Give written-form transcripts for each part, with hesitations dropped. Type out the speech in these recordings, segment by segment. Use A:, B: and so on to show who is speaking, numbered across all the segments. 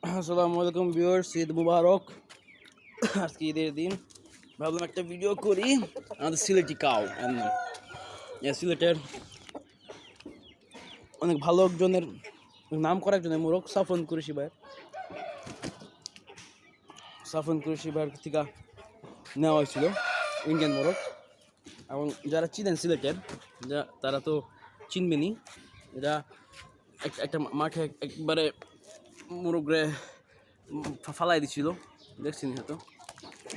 A: আসসালামু আলাইকুম ভিউয়ার্স, ঈদ মুবারক। আজকে ঈদের দিন ভাবলাম একটা ভিডিও করি আমাদের সিলেটি কাউ। সিলেটের অনেক ভালো একজনের নাম করা একজনের মোরগ সাফন কুরেশি ভাইয়ের থেকে নেওয়া হয়েছিল ইন্ডিয়ান মোরগ। এবং যারা চিনেন সিলেটের তারা তো চিনবেনই। এটা একটা মাঠে একবারে মোরগরে ফালাই দিছিল, দেখছেন হয়তো।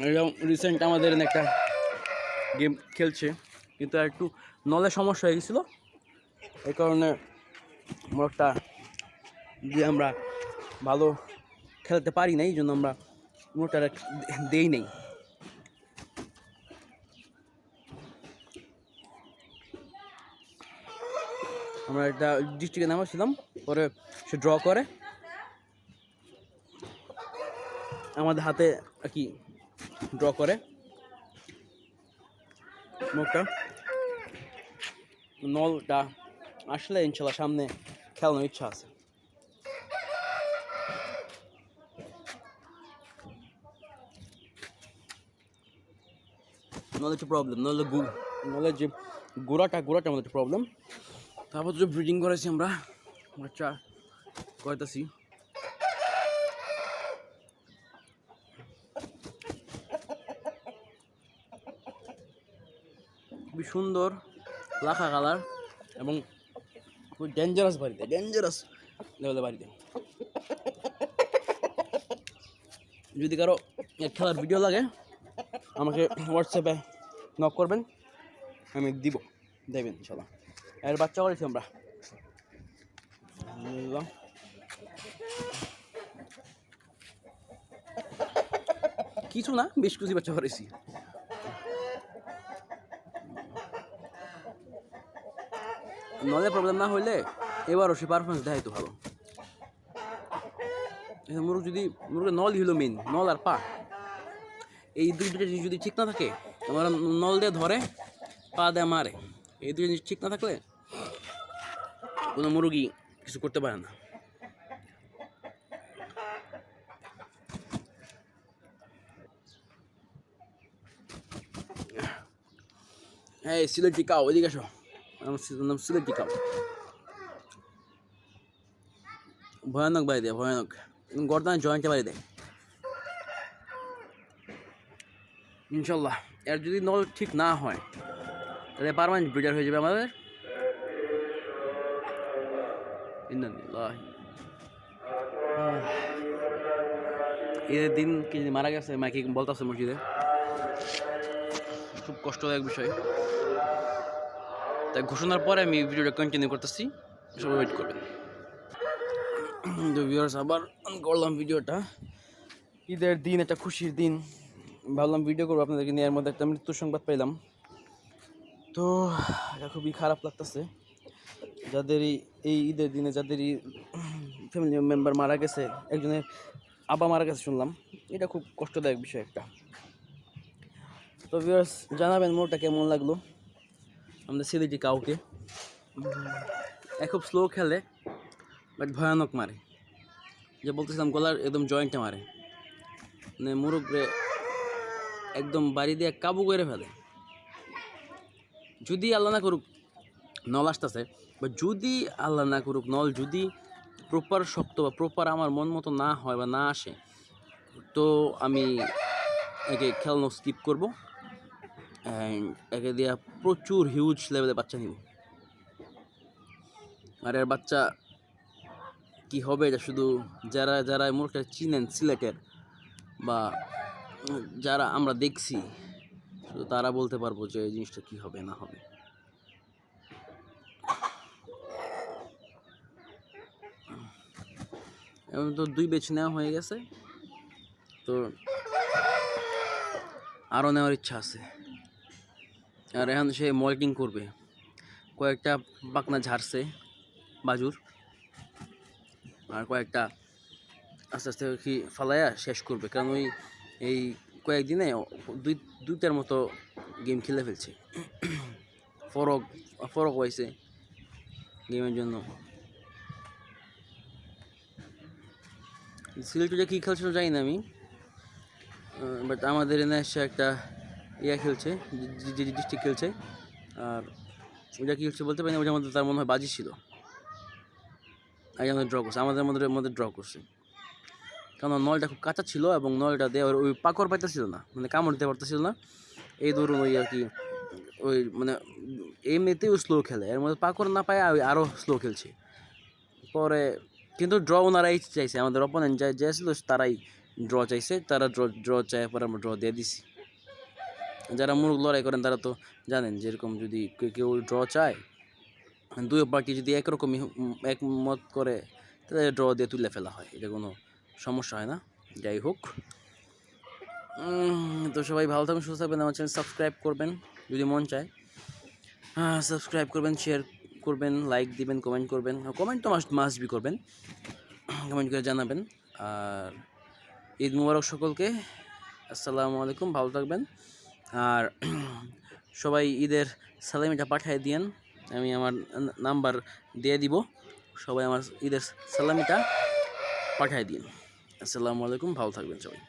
A: এরকম রিসেন্ট আমাদের একটা গেম খেলছে, কিন্তু একটু নলের সমস্যা হয়ে গেছিলো। এই কারণে মোরগটা দিয়ে আমরা ভালো খেলতে পারি নাই, এই জন্য আমরা মোরগটা দেই নাই। আমরা একটা ডিস্ট্রিক্টে নামাচ্ছিলাম, পরে সে ড্র করে আমাদের হাতে আর কি ড্র করে মুখটা। নলটা আসলে ইনশাল্লাহ সামনে খেলানোর ইচ্ছা আছে। নলের একটু প্রবলেম, নলের যে গোড়াটা আমাদের একটু প্রবলেম। তারপর যে ব্রিডিং করেছি আমরা, বাচ্চা করেছি। খুবই সুন্দর লাখা কালার এবং খুবই ডেঞ্জারাস লেভেলের বাড়িতে। যদি কারো খেলার ভিডিও লাগে আমাকে হোয়াটসঅ্যাপে নক করবেন, আমি দেবেন ইনশাল্লাহ। এর বাচ্চা করেছি আমরা কিছু না, বেশ কিছু বাচ্চা করেছি। নলের প্রবলেম না হইলে এবারও সে পারফরমেন্স দেখাই তো ভালো। মুরগের নলই হলো মেন, নল আর পা, এই দুইটা জিনিস যদি ঠিক না থাকে, আমরা নল দিয়ে ধরে পা দিয়ে মারে, এই দুই জিনিস ঠিক না থাকলে কোনো মুরগি কিছু করতে পারে না। হ্যাঁ, সিলেটি কাউ, এদিকে আসো। আমার নাম সিলেটি কাউ। ভয়ানক বাড়ি দেয়, ভয়ানক গর্দানে জয়েন্টে বাড়ি দেয়। ইনশাল্লাহ এর যদি নল ঠিক না হয় তাহলে পার্মানেন্ট ব্রিডার হয়ে যাবে আমাদের। ঈদের দিন কি মারা গেছে মাইকে বলতেছে মসজিদে, খুব কষ্টদায়ক বিষয়। তাই ঘোষণার পরে আমি ভিডিওটা কন্টিনিউ করতেছি, সবাই ওয়েট করবেন। ভিউয়ার্স, আবার করলাম ভিডিওটা। ঈদের দিন, একটা খুশির দিন, ভাবলাম ভিডিও করবো আপনাদেরকে নিয়ে। এর মধ্যে একটা মৃত্যুর সংবাদ পেলাম, তো এটা খুবই খারাপ লাগতেছে। এই ঈদের দিনে যাদেরই ফ্যামিলি মেম্বার মারা গেছে, একজনের আব্বা মারা গেছে শুনলাম, এটা খুব কষ্টদায়ক বিষয় একটা। তো ভিউয়ার্স, জানাবেন মোরটা কেমন লাগলো আমাদের সিলেটি কাউকে। খুব স্লো খেলে, বাট ভয়ানক মারে। যে বলতেছিলাম গলার একদম জয়েন্টে মারে, মানে মুরগরে একদম বাড়ি দিয়ে কাবু করে ফেলে। যদি আল্লাহ না করুক নল আসতেছে, বা যদি আল্লাহ না করুক নল যদি প্রপার শক্ত বা প্রপার আমার মন মতো না হয় বা না আসে, তো আমি একে খেলানো স্কিপ করবো। একে দিয়া প্রচুর হিউজ লেভেলে বাচ্চা নিব। আর এর বাচ্চা কি হবে এটা শুধু যারা মুরগটা চিনেন সিলেটের, বা যারা আমরা দেখছি, শুধু তারা বলতে পারবো যে এই জিনিসটা কি হবে না হবে। এখন তো 2 ব্যাচ নেওয়া হয়ে গেছে, তো আরও নেওয়ার ইচ্ছা আছে। আর এখন সে মল্টিং করবে, কয়েকটা পাখনা ঝাড়ছে বাজুর, আর কয়েকটা আস্তে আস্তে কি ফালাইয়া শেষ করবে। কারণ এই কয়েকদিনে দুইটার মতো গেম খেলে ফেলছে। ফরক হয়েছে গেমের জন্য। সিলেটে কী খেলছিল জানি না আমি, বাট আমাদের এনে এসে একটা খেলছে, যে ডিস্ট্রিক্ট খেলছে। আর ওইটা কী হচ্ছে বলতে পারি না, ওইটার মধ্যে তার মনে হয় বাজি ছিল, আমাদের ড্র করছে, আমাদের মধ্যে ড্র করছে। কারণ নলটা খুব কাঁচা ছিল এবং নলটা দিয়ে ওই পাকড় পাইতেছিল না, মানে কামড় দিতে পারতেছিল না। এই ধরুন ওই আর কি, ওই মানে এমনিতেও স্লো খেলে, এর মধ্যে পাকড় না পায় আরও স্লো খেলছে। পরে কিন্তু ড্র ওনারাই চাইছে, আমাদের অপোনেন্ট যে ছিল তারাই ড্র চাইছে, তারা ড্র চায়, পরে আমরা ড্র দিয়ে দিছি। যারা মুরগ লড়াই করেন তারা তো জানেন, যেরকম যদি কেউ ড্র চায়, দুই পার্টি যদি একরকমই একমত করে, তাহলে ড্র দিয়ে তুলে ফেলা হয়, এটা কোনো সমস্যা হয় না। যাই হোক, তো সবাই ভালো থাকবেন, সুস্থ থাকবেন, আমার চ্যানেল সাবস্ক্রাইব করবেন যদি মন চায়, সাবস্ক্রাইব করবেন, শেয়ার করবেন, লাইক দিবেন, কমেন্ট করবেন, কমেন্ট তো মাস্ট বি করবেন, কমেন্ট করে জানাবেন। আর ঈদ মুবারক সকলকে, আসসালামু আলাইকুম, ভালো থাকবেন। আর সবাই ঈদের সালামিটা পাঠিয়ে দিয়েন, আমি আমার নাম্বার দিয়ে দিব, সবাই আমার ঈদের সালামিটা পাঠিয়ে দিন। আসসালামু আলাইকুম, ভালো থাকবেন সবাই।